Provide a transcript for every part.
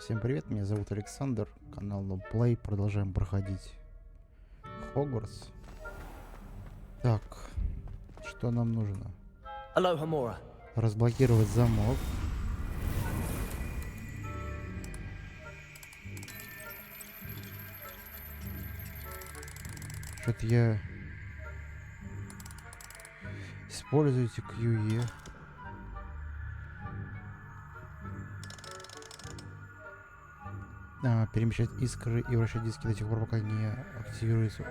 Всем привет, меня зовут Александр, канал NoPlay, продолжаем проходить Хогвартс. Так, что нам нужно? Разблокировать замок. Что-то я... Используйте QE. Перемещать искры и вращать диски до тех пор, пока не активируется.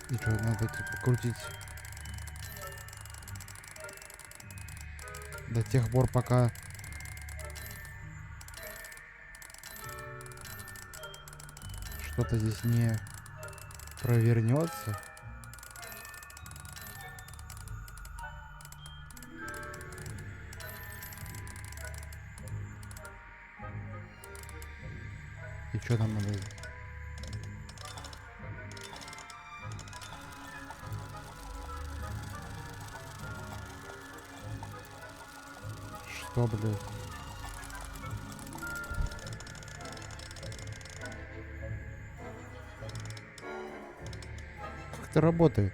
И что, надо типа крутить до тех пор, пока что-то здесь не провернется. И что нам надо? Что, блядь? Как это работает?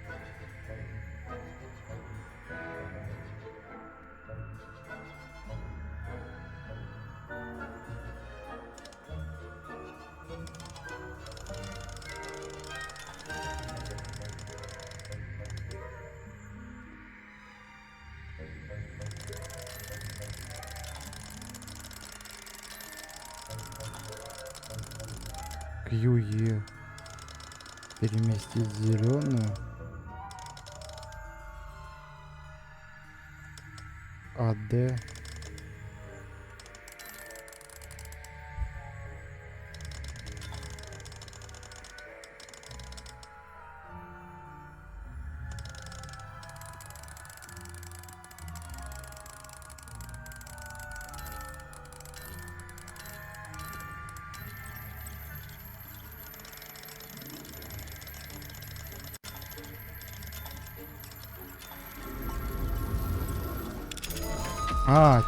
QE. Переместить зеленую. АД.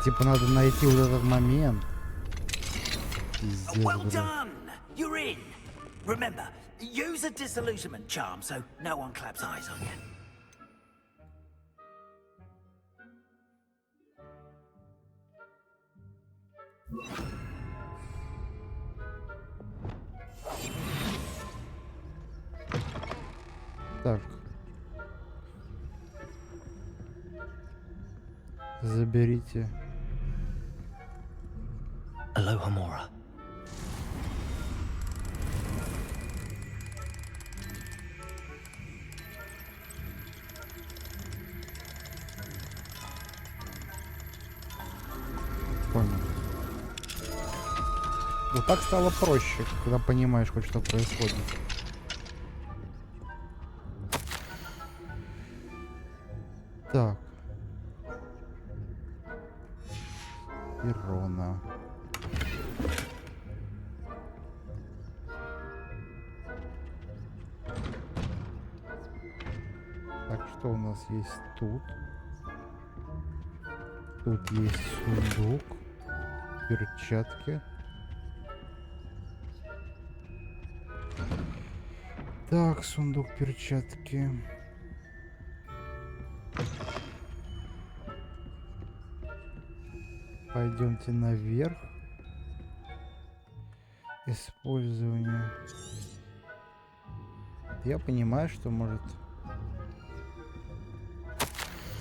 Типа надо найти вот этот момент. Пиздец, You're in. Remember, use a disillusionment charm so no one claps eyes on you. Так. Заберите. Alohomora. Понял. Вот так стало проще, когда понимаешь хоть что происходит. Так. Ирона. Так, что у нас есть тут? Тут есть сундук, перчатки. Так, сундук, перчатки. Пойдемте наверх. Использование. Я понимаю, что может...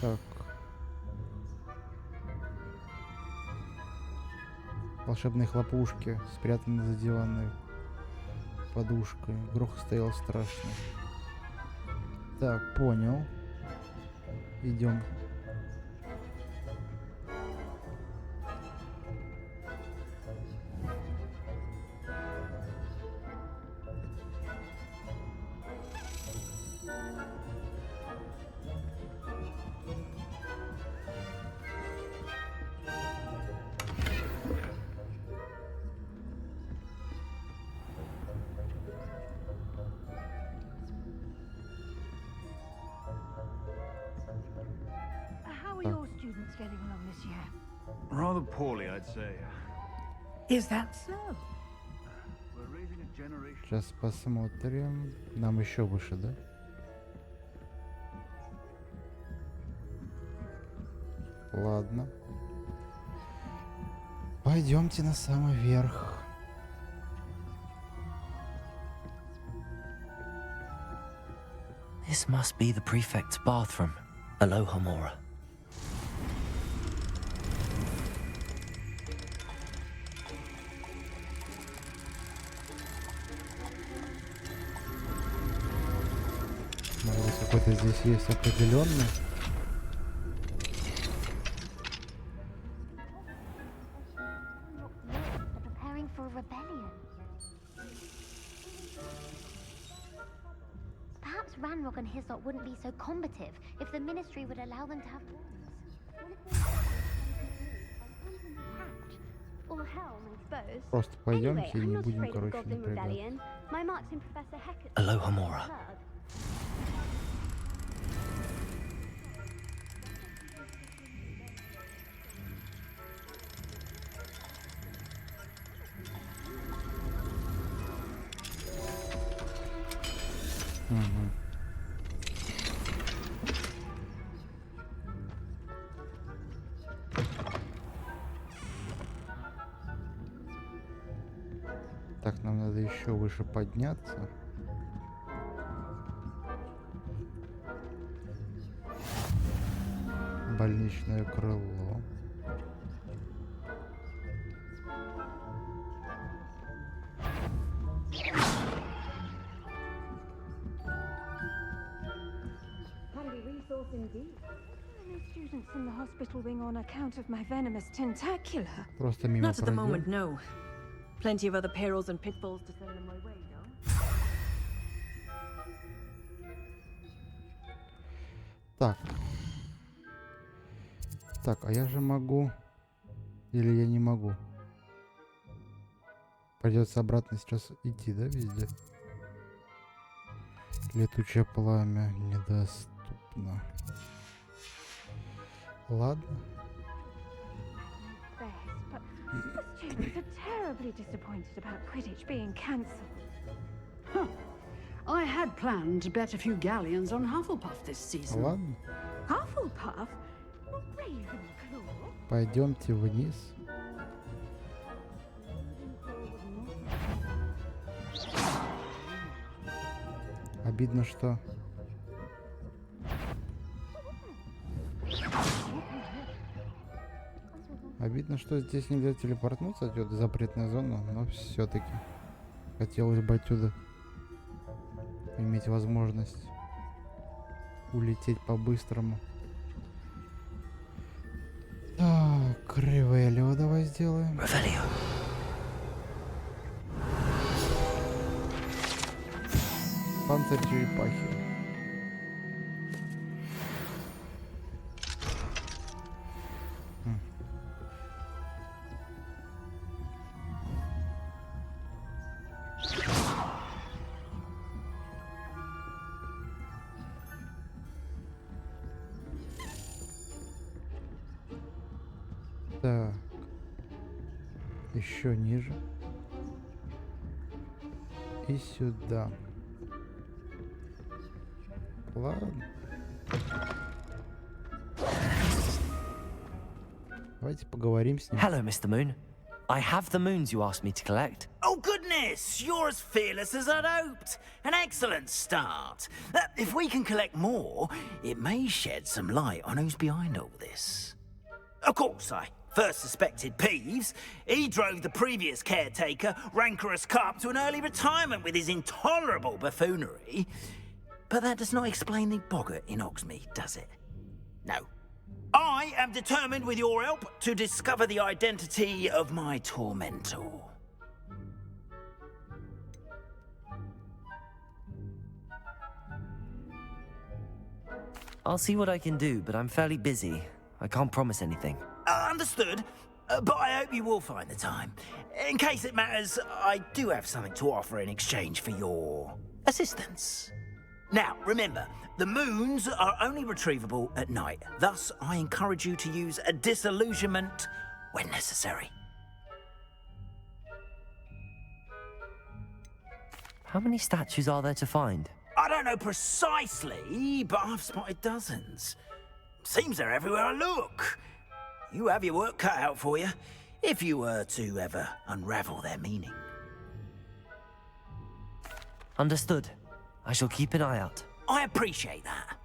Так. Волшебные хлопушки, спрятаны за диванной подушкой. Грохот стоял страшно. Так, понял. Идем. getting along this year? Rather poorly, I'd say. Is that so? We're raising a generation. Сейчас посмотрим. Нам еще выше, да? Ладно. Пойдемте на самый верх. This must be the prefect's bathroom. Aloha Mora. Может быть, какой-то здесь есть определенный. They're preparing for a rebellion. Perhaps Ranrock and his lot wouldn't be so combative if the ministry would allow them to have wars. Or Helm, I suppose. Просто Anyway, пойдемте и I'm не not будем, afraid of a короче, goblin напрягаться. rebellion. My marksman Professor Hecat. Aloha Mora. Мгм. Так, нам надо еще выше подняться. Больничное крыло. Handy resource indeed. No students in the hospital wing on account of my venomous tentacula. Просто мимо Not at the пройдем. moment, no. Plenty of other perils and pitfalls to send them my way, though. Так. Так, а я же могу. Или я не могу? Придется обратно сейчас идти, да, везде? Летучее пламя недоступно. Ладно. Best, but the students are terribly disappointed about Quidditch being cancelled. I had planned to bet a few galleons on Hufflepuff this season. Ладно. Hufflepuff? Well, Ravenclaw? Пойдемте вниз. Обидно, что... Обидно, что здесь нельзя телепортнуться, отсюда запретная зона, но все-таки хотелось бы отсюда иметь возможность улететь по-быстрому. Так, Ревелио давай сделаем. Revelio. Панцирь черепахи. Так. Еще ниже. И сюда. Ладно. Давайте поговорим с ним. Hello, Mr. Moon. I have the moons you asked me to collect. Oh, goodness! You're as fearless as I'd hoped. An excellent start. If we can collect more, it may shed some light on who's behind all this. Of course, I first suspected Peeves. He drove the previous caretaker, Rancorous Carp, to an early retirement with his intolerable buffoonery. But that does not explain the boggart in Hogsmeade, does it? No. I am determined, with your help, to discover the identity of my tormentor. I'll see what I can do, but I'm fairly busy. I can't promise anything. Understood. But I hope you will find the time. In case it matters, I do have something to offer in exchange for your assistance. Now, remember, the moons are only retrievable at night. Thus, I encourage you to use a disillusionment when necessary. How many statues are there to find? I don't know precisely, but I've spotted dozens. Seems they're everywhere I look. You have your work cut out for you, if you were to ever unravel their meaning. Understood. I shall keep an eye out. I appreciate that.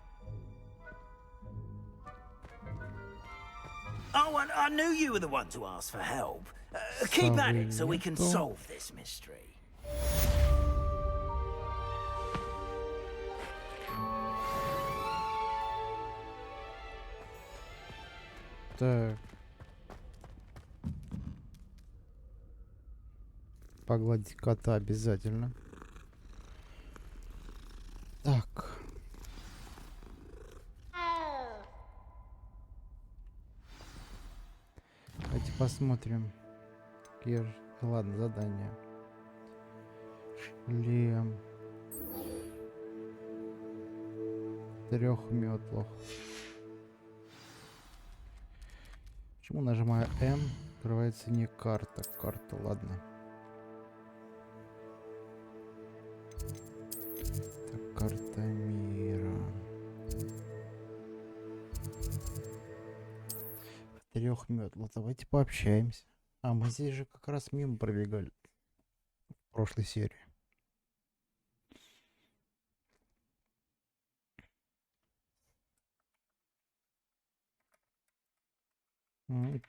Oh, and I knew you were the one to ask for help. Keep at it so we can solve this mystery. Так. Погладить кота обязательно. Так. Давайте посмотрим. Ладно, задание. Шлем. 3 метлах. Почему нажимаю М? Открывается не карта. Карта, ладно. Так, карта мира. 3 метлах. Давайте пообщаемся. А, мы здесь же как раз мимо пробегали в прошлой серии.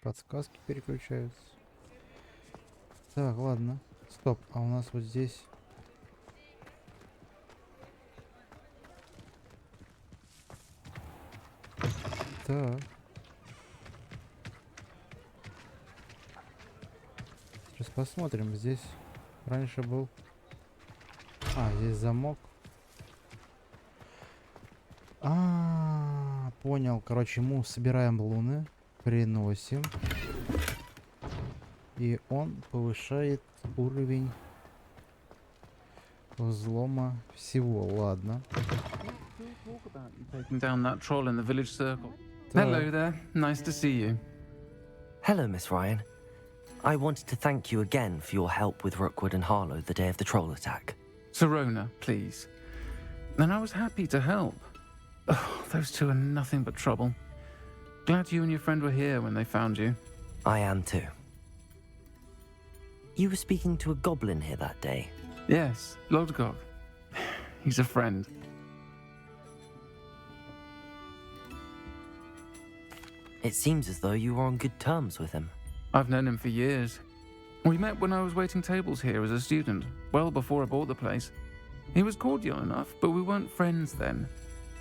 Подсказки переключаются. Так, ладно. Стоп, а у нас вот здесь... Так. Сейчас посмотрим. Здесь раньше был... А, здесь замок. Понял. Короче, мы собираем луны. Приносим. И он повышает уровень взлома всего. Ладно. Hello there. Nice to see you. Hello, Miss Ryan. I wanted to thank you again for your help with Rookwood and Harlow the day of the troll attack. Sirona, please. And I was happy to help. Oh, those two are nothing but trouble. Glad you and your friend were here when they found you. I am too. You were speaking to a goblin here that day. Yes, Lodgok. He's a friend. It seems as though you were on good terms with him. I've known him for years. We met when I was waiting tables here as a student, well before I bought the place. He was cordial enough, but we weren't friends then.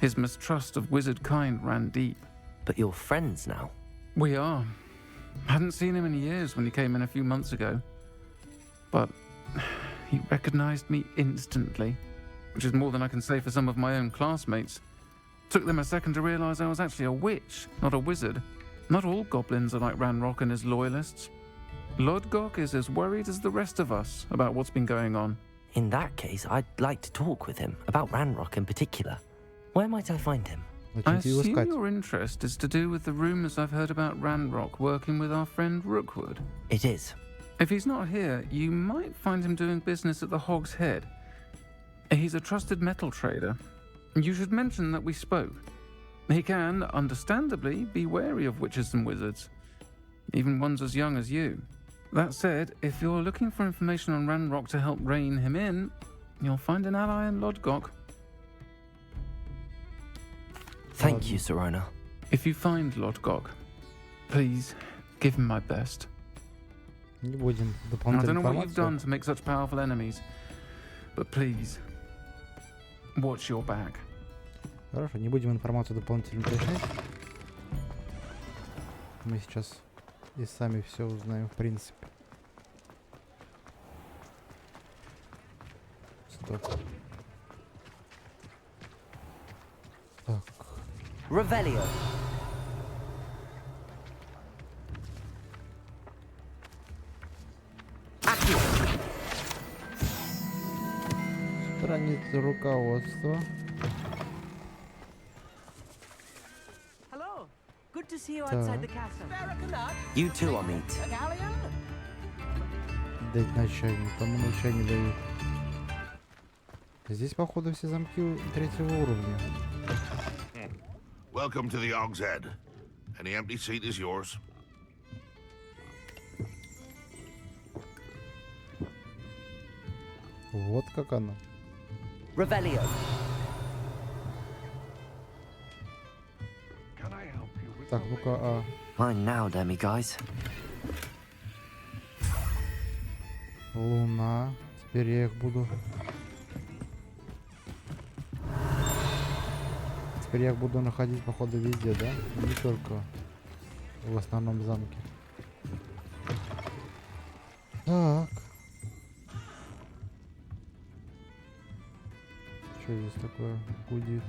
His mistrust of wizard kind ran deep. But you're friends now. We are. Hadn't seen him in years when he came in a few months ago. But he recognized me instantly, which is more than I can say for some of my own classmates. Took them a second to realize I was actually a witch, not a wizard. Not all goblins are like Ranrock and his loyalists. Lodgok is as worried as the rest of us about what's been going on. In that case, I'd like to talk with him, about Ranrock in particular. Where might I find him? I assume your interest is to do with the rumors I've heard about Ranrock working with our friend Rookwood. It is. If he's not here, you might find him doing business at the Hog's Head. He's a trusted metal trader. You should mention that we spoke. He can, understandably, be wary of witches and wizards, even ones as young as you. That said, if you're looking for information on Ranrock to help rein him in, you'll find an ally in Lodgok. Thank you, Sirona. If you find Lodgok, please give him my best. I don't know what you've done to make such powerful enemies, but please, watch your back. Хорошо, не будем информацию дополнительно уточнять. Мы сейчас и сами все узнаем, в принципе. Стоп. Так. Revelio. Страница руководства. see you outside the castle. You too, I'll meet. Дать на чай, никому на чай не дают. Здесь, походу, все замки 3-го уровня. Welcome to the Og's Head. Any empty seat is yours. Вот как оно. Revelio. Так, ну-ка, Mine now, demi-guys. луна. Теперь я их буду... Теперь я их буду находить, походу, везде, да? Не только в основном замке. Так. Что здесь такое гудит?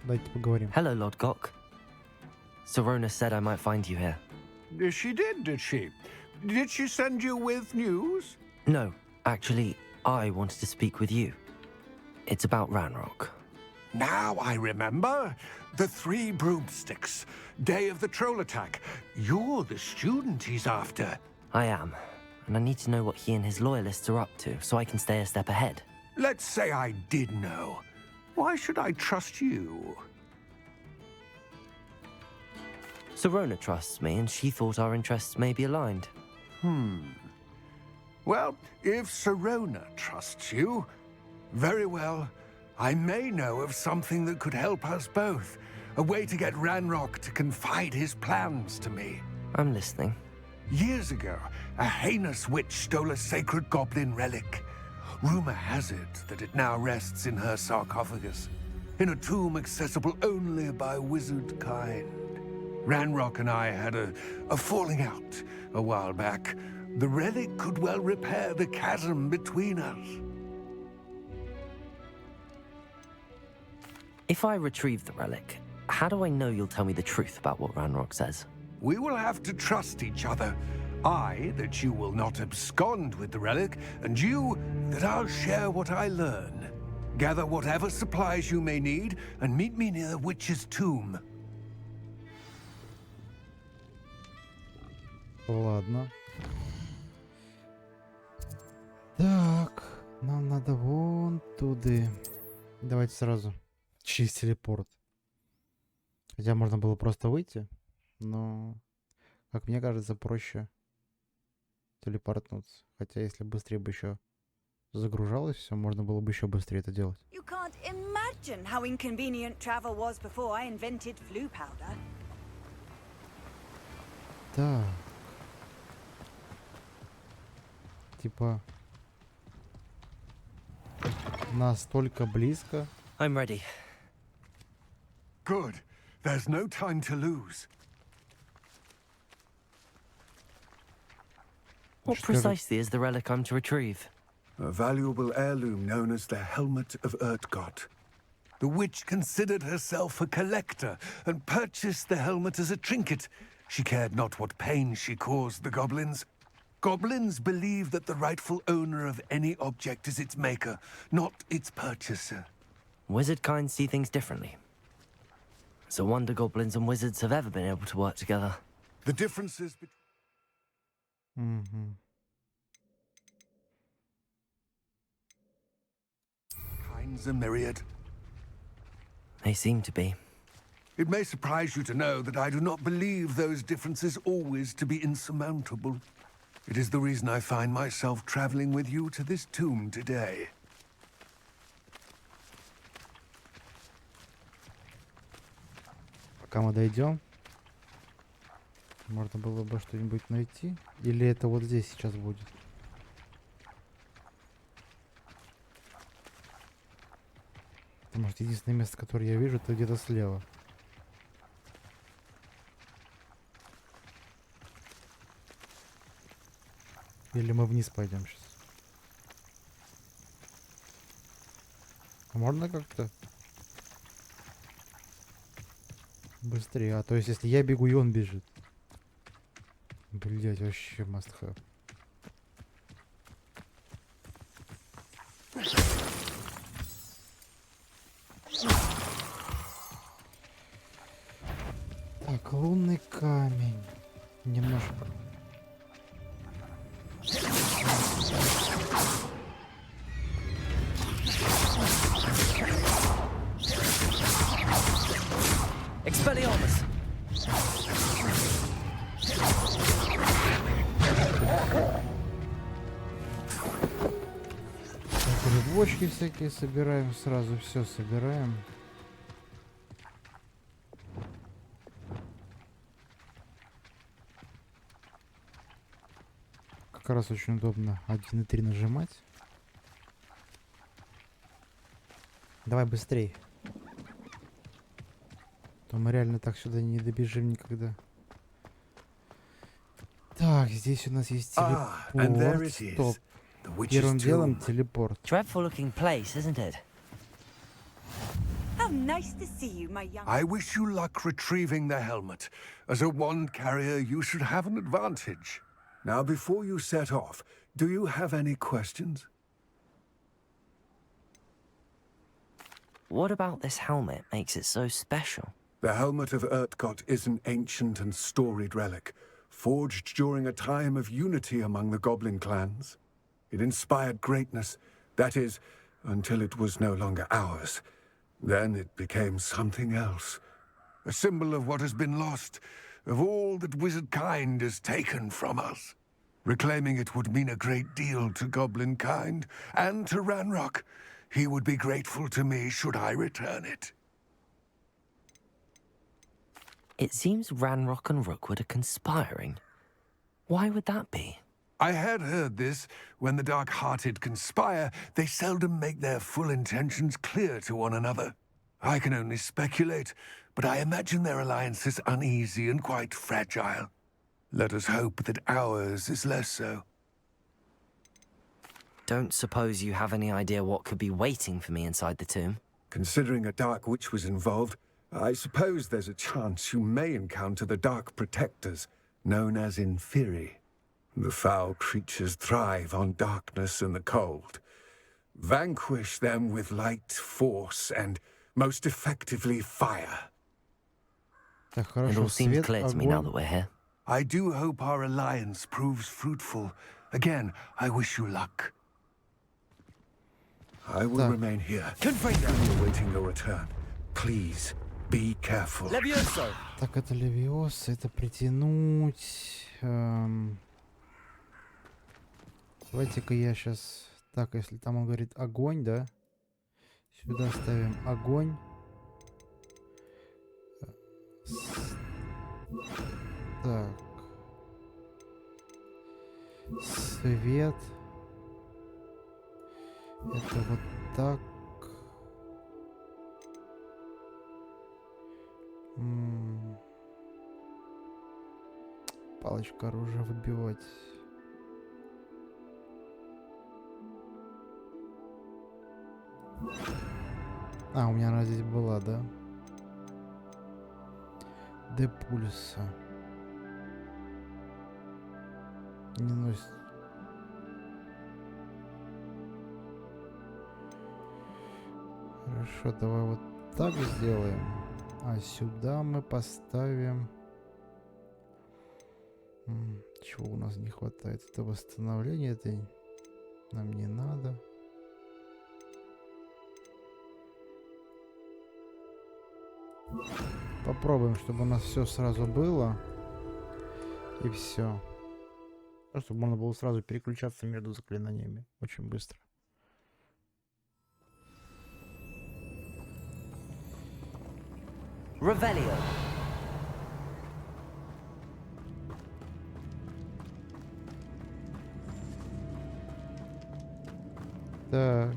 Дайте поговорим. Hello, Lord Gok. Sorona said I might find you here. She did she? Did she send you with news? No, actually, I wanted to speak with you. It's about Ranrock. Now I remember. The 3 broomsticks. Day of the troll attack. You're the student he's after. I am, and I need to know what he and his loyalists are up to so I can stay a step ahead. Let's say I did know. Why should I trust you? Sorona trusts me, and she thought our interests may be aligned. Well, if Sorona trusts you, very well. I may know of something that could help us both. A way to get Ranrock to confide his plans to me. I'm listening. Years ago, a heinous witch stole a sacred goblin relic. Rumor has it that it now rests in her sarcophagus, in a tomb accessible only by wizard kind. Ranrock and I had a falling out a while back. The relic could well repair the chasm between us. If I retrieve the relic, how do I know you'll tell me the truth about what Ranrock says? We will have to trust each other. I, that you will not abscond with the relic, and you, that I'll share what I learn. Gather whatever supplies you may need, and meet me near the witch's tomb. Ладно. Так, нам надо вон туда. Давайте сразу через телепорт. Хотя можно было просто выйти, но, как мне кажется, проще телепортнуться. Хотя если быстрее бы еще загружалось все, можно было бы еще быстрее это делать. You can't imagine how inconvenient travel was before I invented flu powder. Так. Типа настолько близко. I'm ready. Good. There's no time to lose. What precisely is the relic I'm to retrieve? A valuable heirloom known as the Helmet of Urtgott. The witch considered herself a collector and purchased the helmet as a trinket. She cared not what pain she caused the goblins. Goblins believe that the rightful owner of any object is its maker, not its purchaser. Wizard kind see things differently. It's a wonder goblins and wizards have ever been able to work together. The differences between kinds are myriad. They seem to be. It may surprise you to know that I do not believe those differences always to be insurmountable. It is the reason I find myself traveling with you to this tomb today. Пока мы дойдем, можно было бы что-нибудь найти. Или это вот здесь сейчас будет? Потому что единственное место, которое я вижу, это где-то слева. Или мы вниз пойдем сейчас? А можно как-то быстрее? А то есть, если я бегу, и он бежит. Блять, вообще must have. Так, лунный камень. Немножко. Expelliarmus! Грибочки всякие собираем сразу, все собираем. Как раз очень удобно 1 и 3 нажимать. Давай быстрей. То мы реально так сюда не добежим никогда. Так, здесь у нас есть телепорт. Стоп. Первым делом телепорт. Dreadful looking place, isn't it? How nice to see you, my young... I wish you luck retrieving the helmet. As a wand carrier, you should have an advantage. Now, before you set off, do you have any questions? What about this helmet makes it so special? The helmet of Urtkot is an ancient and storied relic, forged during a time of unity among the goblin clans. It inspired greatness, that is, until it was no longer ours. Then it became something else. A symbol of what has been lost, of all that wizard kind has taken from us. Reclaiming it would mean a great deal to goblin kind, and to Ranrock. He would be grateful to me should I return it. It seems Ranrock and Rookwood are conspiring. Why would that be? I had heard this. When the dark-hearted conspire, they seldom make their full intentions clear to one another. I can only speculate, but I imagine their alliance is uneasy and quite fragile. Let us hope that ours is less so. Don't suppose you have any idea what could be waiting for me inside the tomb? Considering a dark witch was involved, I suppose there's a chance you may encounter the Dark Protectors, known as Inferi. The foul creatures thrive on darkness and the cold. Vanquish them with light, force, and most effectively fire. It all seems clear to me now that we're here. I do hope our alliance proves fruitful. Again, I wish you luck. I will remain here, awaiting your return. Please, be careful. Levioso! Так, это Левиоса, это притянуть. Давайте-ка я сейчас... Так, если там он говорит огонь, да? Сюда ставим огонь. Так. Свет. Это вот так. Палочка оружия выбивать. А, у меня она здесь была, да? Д пульса. Не носит. Хорошо, давай вот так сделаем. А сюда мы поставим... Чего у нас не хватает? Это восстановление, это нам не надо. Попробуем, чтобы у нас все сразу было. И все. Чтобы можно было сразу переключаться между заклинаниями. Очень быстро. Revelio. Так.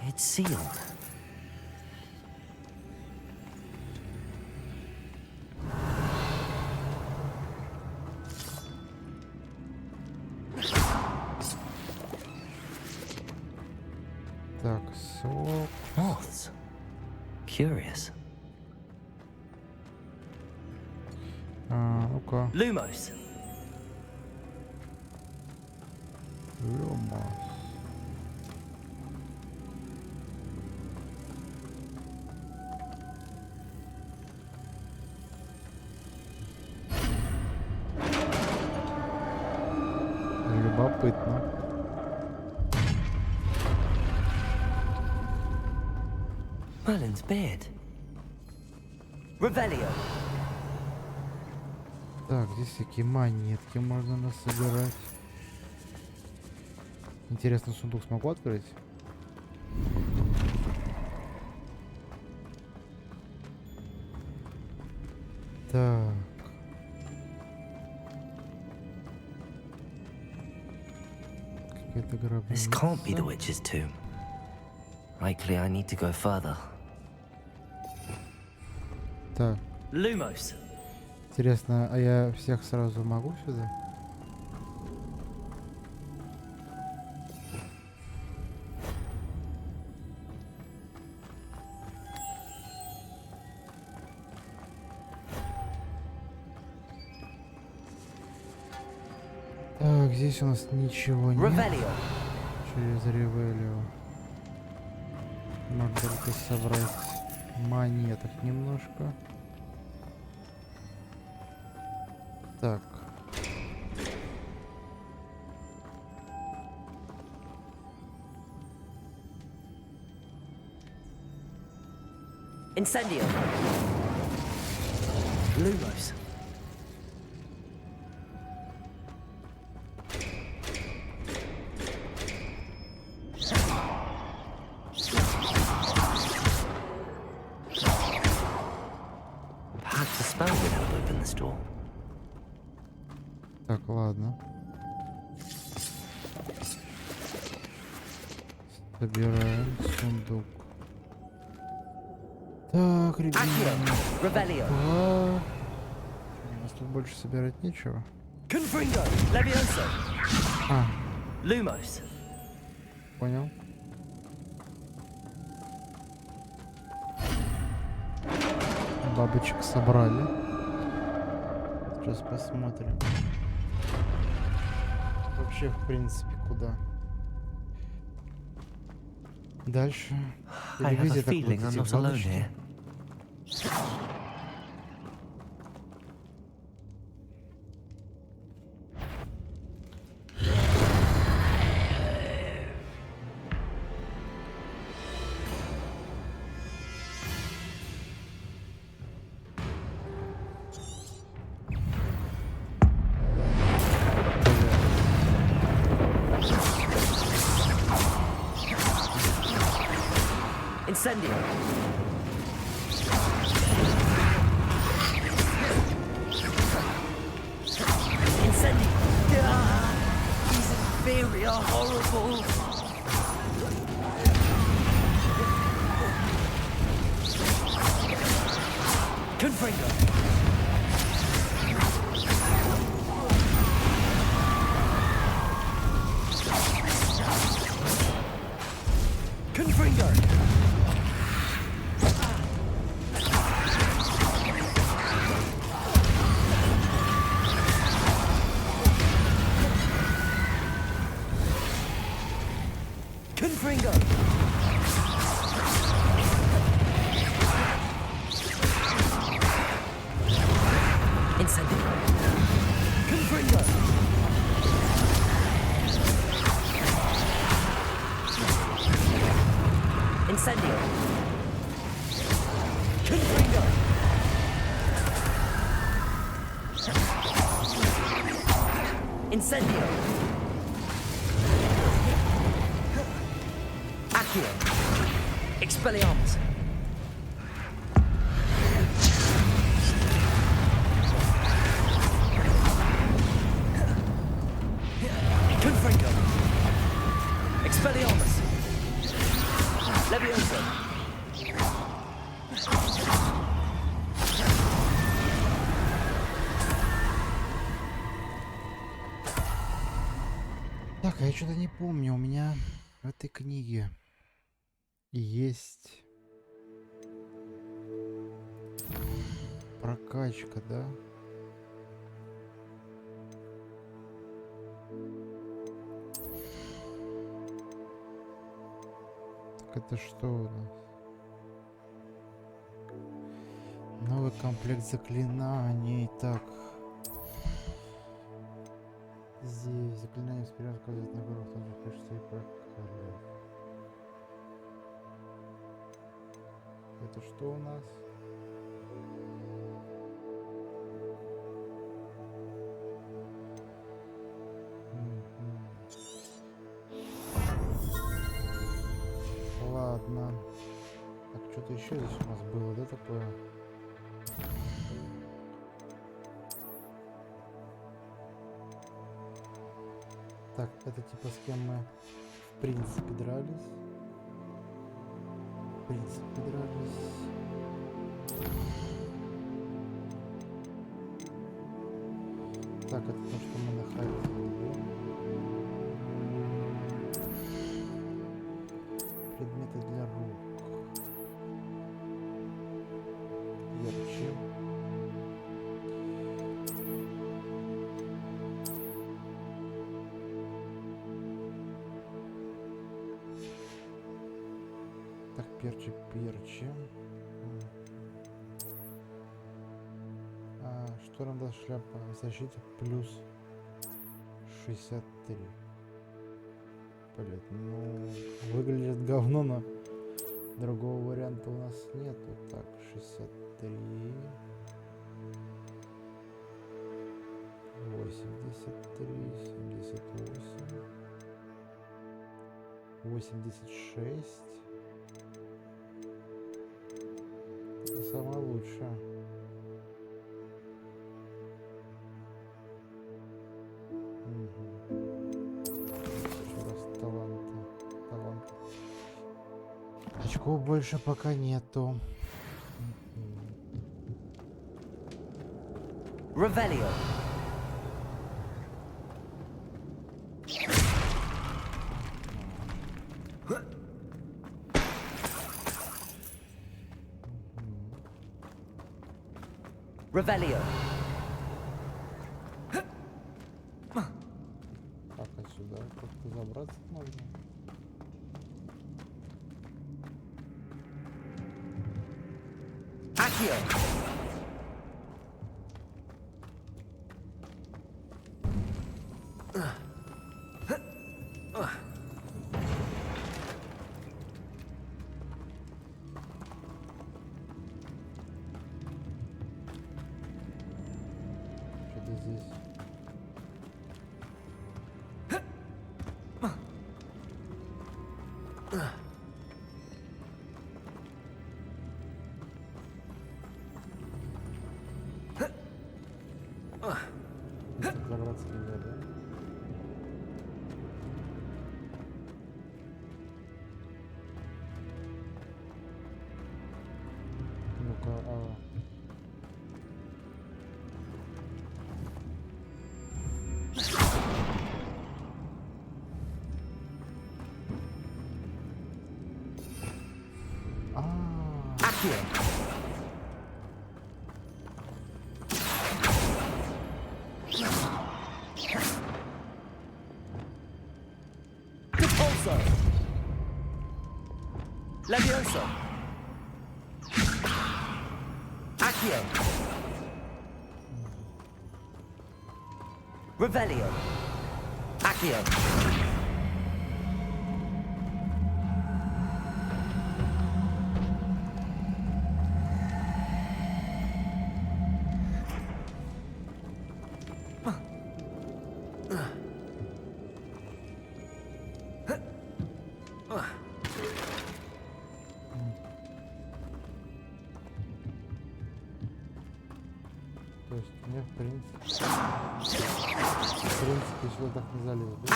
It's sealed. Так, сок. Moths. Curious. Ну-ка. Lumos. Lumos. Merlin's beard. Revelio. Так, здесь всякие монетки можно насобирать. Интересно, сундук смогу открыть? Так. Какая-то This гробница. can't be the witch's tomb. Likely I need to go further. Так. Lumos. Интересно, а я всех сразу могу сюда? Так, здесь у нас ничего нет. Revelio. Через Ревелио. Можно только собрать монеток немножко. Так. Incendio. Lumos. Perhaps a spell would help open this door. Так, ладно. Собираем сундук. Так, ребята. Revelio. У нас тут больше собирать нечего. Confringo. Levioso. А, Lumos. понял. Бабочек собрали. Сейчас посмотрим. Вообще, в принципе, куда? Дальше. I have a Телевизия так feeling I'm not alone here. Incendio. Incendio. These inferior horrible. Confringo. Confringo. Confringo. Incendio. Confringo. Incendio. Confringo. Incendio. Accio. Expelliarmus. Confringo. Expelliarmus. Levioso. Так, а я что-то не помню. У меня в этой книге есть прокачка, да? Так это что у нас? Новый комплект заклинаний. Так. Здесь заклинание вперед рассказывает на горах, также пишите и прокалывает. Это что у нас? Ладно. Так, что-то еще здесь у нас было, да, такое? Так, это типа с кем мы в принципе дрались. В принципе дрались. Так, это то, что мы находили. Предметы для рук. Ярче. Так, перчи. Шторм даст шляпа защиты плюс 63. Блять, ну выглядит говно, но другого варианта у нас нету. Так, 63, 83, 78, 86. Это самое лучшее. Очков больше пока нету. Revelio. Revelio. Так, отсюда как-то забраться можно. Accio. Что-то здесь. Забраться нельзя, да? Ну-ка, Accio. Repulso. Levioso. Accio. Revelio. Accio. То есть мне в принципе сюда так не залез, да?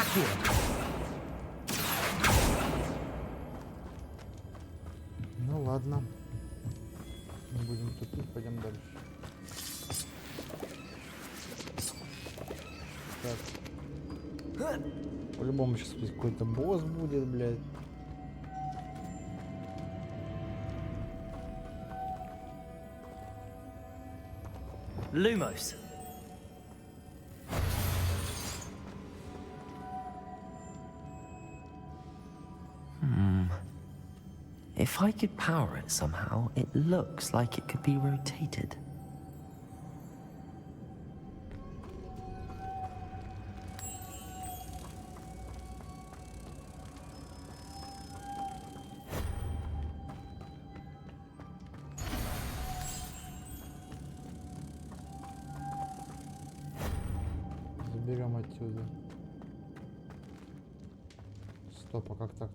Ну ладно. Не будем тупить, пойдем дальше. Так. По-любому сейчас здесь какой-то босс будет, блядь. Lumos. If I could power it somehow, it looks like it could be rotated. отсюда. Стоп, а как так?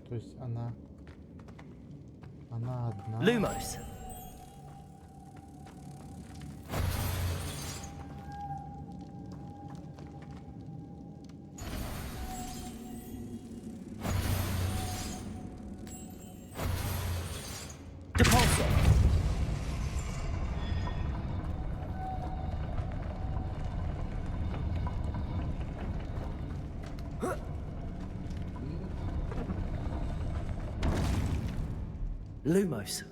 То есть она одна. Lumos. Lumos.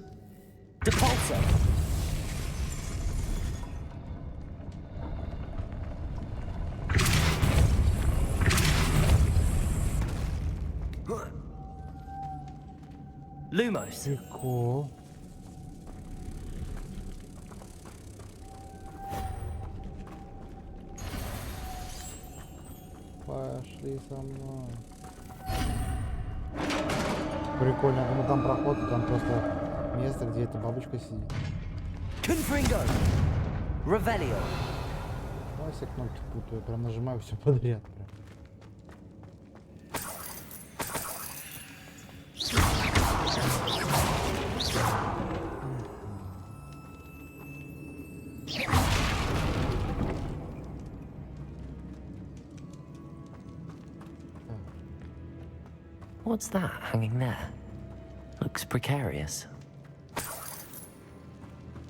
Depulso. Lumos. Прикол. Пошли со мной. Прикольно, ну там проход, там просто место, где эта бабочка сидит. Confringo. Revelio. Я все кнопки путаю, прям нажимаю все подряд. Прям. What's that hanging there? Looks precarious.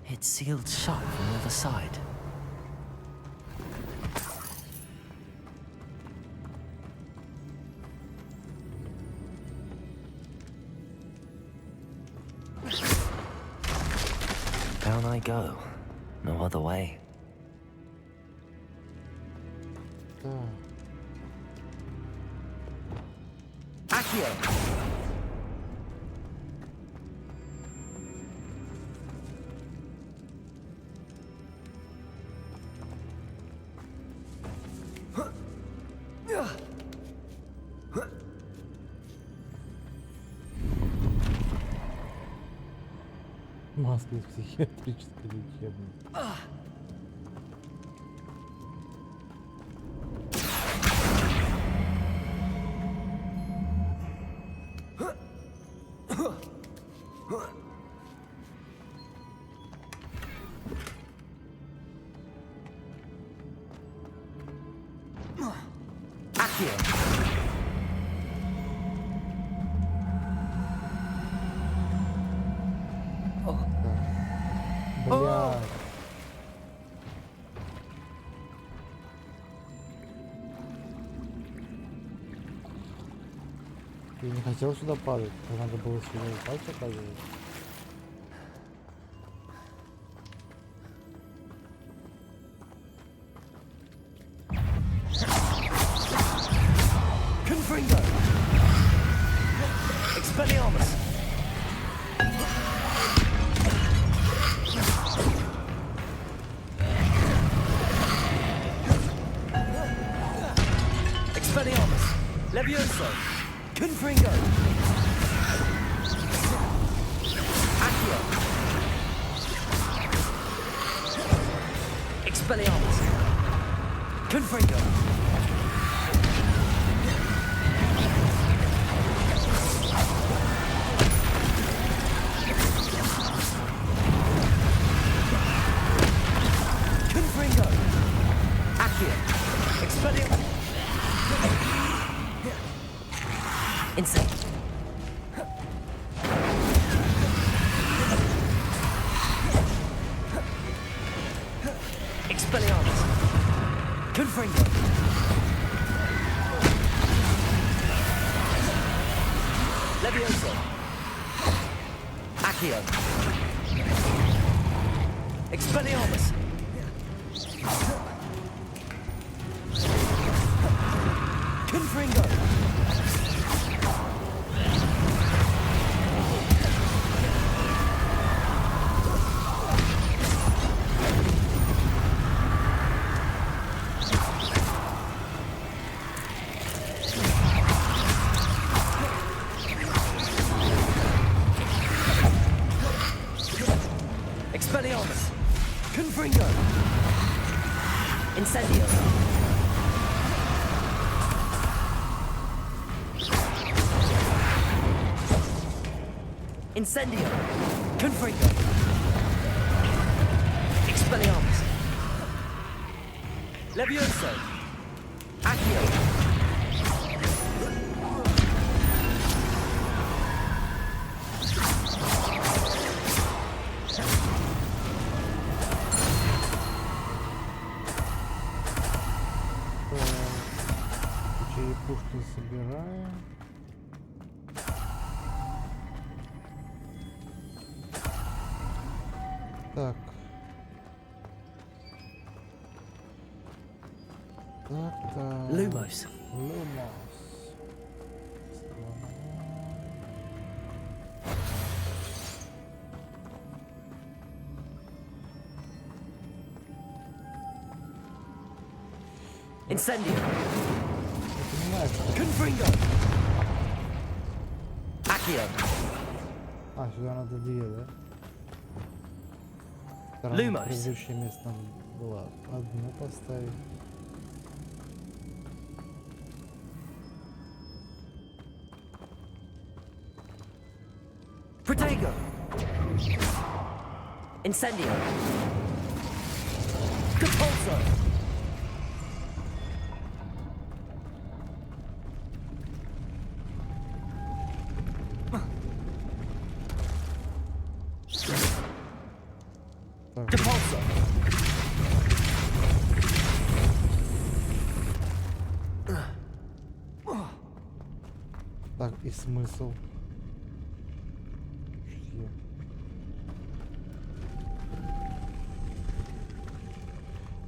It's sealed shut from the other side. Down I go. No other way. Accio! Маска из психиатрической лечебной. Бля. Я не хотел сюда падать, надо было сюда упасть, оказывается. Confringo! Expelliarmus! Expelliarmus! Levioso! Confringo! Accio! Expelliarmus! Confringo! Confringo! Accio! Expelliarmus! Insane. Expelliarmus. Confringo. Levioso. Accio. Expelliarmus. Confringo. Expelliarmus! Confringo! Incendio. Incendio. Confringo. Expelliarmus. Levioso. Accio. Черепушки собираем. Так. Так. Lumos. Lumos. Incendio. Понимаешь? Confringo. Accio. А, сюда надо две, да? Lumos. Предыдущее место было одну поставить. Protego. Incendio. Compulso. Depulso. Так, и смысл. Что?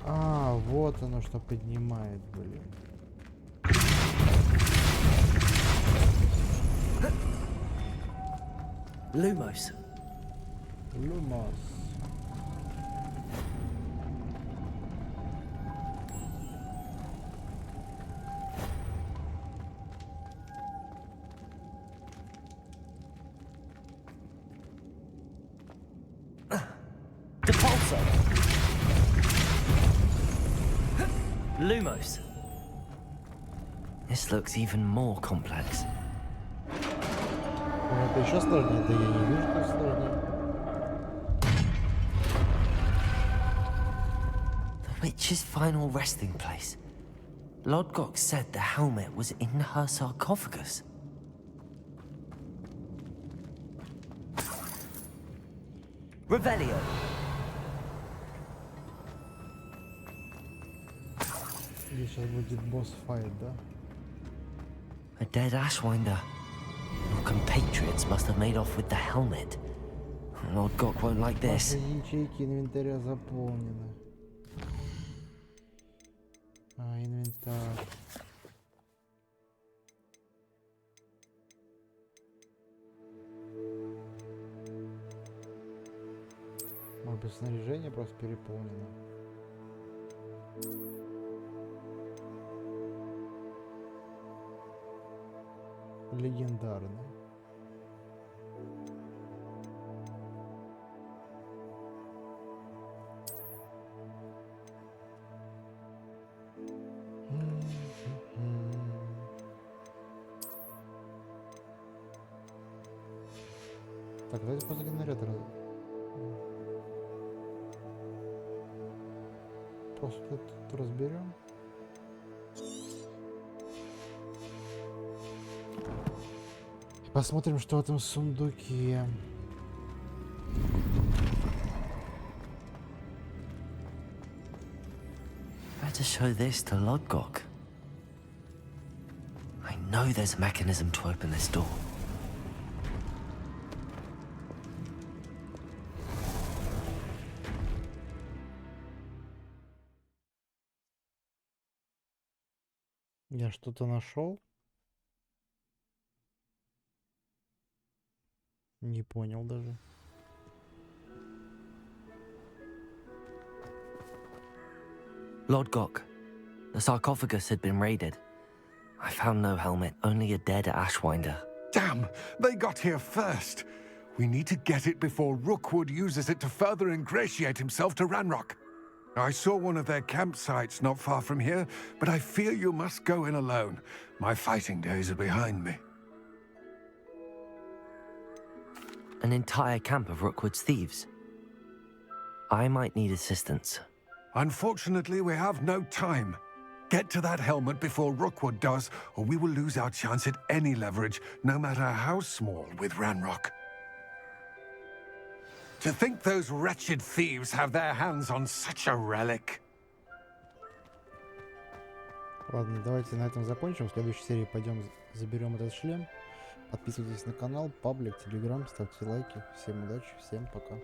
А, вот оно что поднимает, блин. Lumos. Lumos. Depulso. Lumos. This looks even more complex. Это еще сложнее, да я не вижу, что сложнее. The witch's final resting place. Lodgok said the helmet was in her sarcophagus. Revelio. Здесь сейчас будет босс-файт, да? A dead Ashwinder. Your compatriots must have made off with the helmet. Lodgok won't like this. Ваши ячейки инвентаря заполнены. А, инвентарь. Может быть, снаряжение просто переполнено. Легендарный. Так, давайте просто генератор. Просто тут разберем. И посмотрим, что в этом сундуке. Better show this to Lodgok. I know there's a mechanism to open this door. Я что-то нашел? Не понял даже. Lodgok, the sarcophagus had been raided. I found no helmet, only a dead Ashwinder. Damn! They got here first. We need to get it before Rookwood uses it to further ingratiate himself to Ranrock. I saw one of their campsites not far from here, but I fear you must go in alone. My fighting days are behind me. An entire camp of Rookwood's thieves. I might need assistance. Unfortunately, we have no time. Get to that helmet before Rookwood does, or we will lose our chance at any leverage, no matter how small, with Ranrock. To think those wretched thieves have their hands on such a relic. Ладно, давайте на этом закончим. В следующей серии пойдем заберем этот шлем. Подписывайтесь на канал, паблик, телеграм, ставьте лайки. Всем удачи, всем пока.